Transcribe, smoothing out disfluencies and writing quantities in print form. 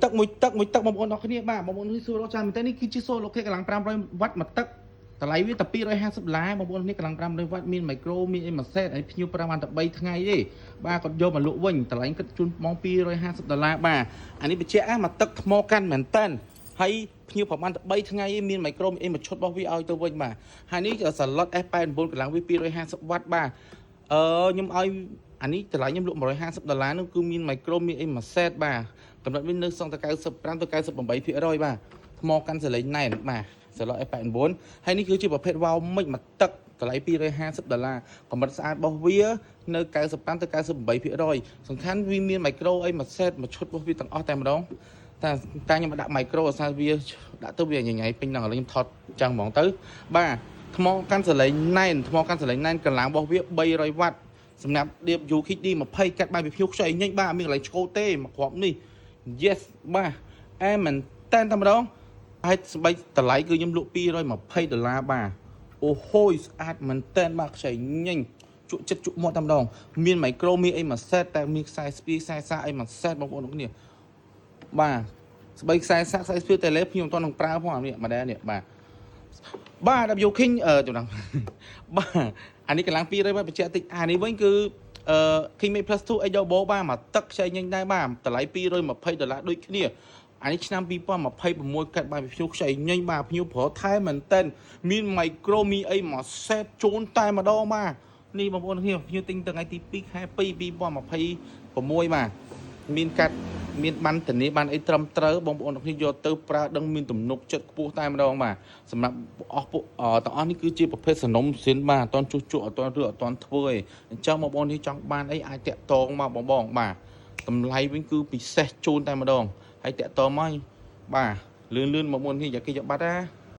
ទឹកបងប្អូនអរគ្នាបាទបងប្អូននេះសួររកចាំមែនតើនេះគឺជា solar គេកម្លាំង500 W មួយទឹកតម្លៃវាតែ$250បងប្អូននេះកម្លាំង500 W មានមីក្រូមានអីមួយសេតហើយភ្ញៀវប្រើបានតែ3ថ្ងៃទេបាទគាត់យកមកលក់វិញតម្លៃគិតជូនមក$250បាទអានេះបញ្ជាក់មកទឹកថ្មកាន់មែនតើហើយភ្ញៀវប្រហែលតែ3ថ្ងៃឯងមានមីក្រូអីមួយឈុតរបស់វាឲ្យទៅវិញបាទហើយនេះសាឡុត S89 កម្លាំងវា250 W បាទខ្ញុំឲ្យអានេះតម្លៃខ្ញុំលក់$150នោះគឺមានមីក្រូមានអីមួយសេតបាទកម្រិតវានៅសងតែ95ទៅ98%បាទថ្មកាន់សលេងណែនបាទសាឡុត F89 ហើយនេះគឺជាប្រភេទវ៉ាវមិចមួយទឹកតម្លៃ$250កម្រិតស្អាតរបស់វានៅ95ទៅ98%សំខាន់វាមានមីក្រូអីមួយសេតមួយឈុតរបស់វាទាំងអស់តែម្ដងតែខ្ញុំដាក់មីក្រូអាសាវាដាក់ទៅវាញញ៉ៃពេញហ្នឹងឥឡូវខ្ញុំថតចឹងហ្មងទៅបាទថ្មកាន់សលេងណែនកម្លាំងរបស់វា300 W សម្រាប់ដៀប UKD 20កាត់បាយពីភ្ញៀវខ្ចីញញបាទមានកន្លែងឆ្កូទេមកគ្រាប់នេះ yes បាទអែមែនតែម្ដងហើយស្បែកតម្លៃគឺខ្ញុំលក់$220បាទអូហូយស្អាតមែនតែនបាទខ្ចីញញជក់ចិត្តជក់មាត់តែម្ដងមានមីក្រូមានអីមួយសេតតែមានខ្សែស្ពាយខ្សែសាកអីមួយសេតបងប្អូនគ្នាបាទស្បែកខ្សែសាកខ្សែស្ពាយតែលេខ្ញុំមិនទាន់នឹងប្រើផងអានេះម្ដងនេះបាទ W King ចំណាំបាទអានេះកម្លាំង200បាទបញ្ជាក់តិចអានេះវិញគឺKing Mate Plus 2 Edo Bo បាទមកទឹកខ្ចីញញដែរបាទតម្លៃ$220ដូចគ្នាអានេះឆ្នាំ2026កាត់បាយភ្ញៀវខ្ចីញញបាទភ្ញៀវប្រើថែមែនតែនមានមីក្រូមីអីមួយសេតជូនតែម្ដងបាទនេះបងប្អូនគ្នាភ្ញៀវទិញថ្ងៃទី2ខែ2 2026បាទមានកាត់មានបានធានាបានអីត្រឹមត្រូវបងប្អូនគ្នាយកទៅប្រើដឹងមានទំនុកចិត្តខ្ពស់តែម្ដងបាទសម្រាប់អស់ពួកទាំងអស់នេះគឺជាប្រភេទសំណុំស៊ីនបាទអត់តន់ជួសជក់អត់តន់ឬអត់តន់ធ្វើទេអញ្ចឹងបងប្អូននេះចង់បានអីអាចតាក់តងមកបងបាទតម្លៃវិញគឺពិសេសជូនតែម្ដងហើយតាក់តងមកបាទលឿនបងប្អូននេះយកគេយកបាត់ណា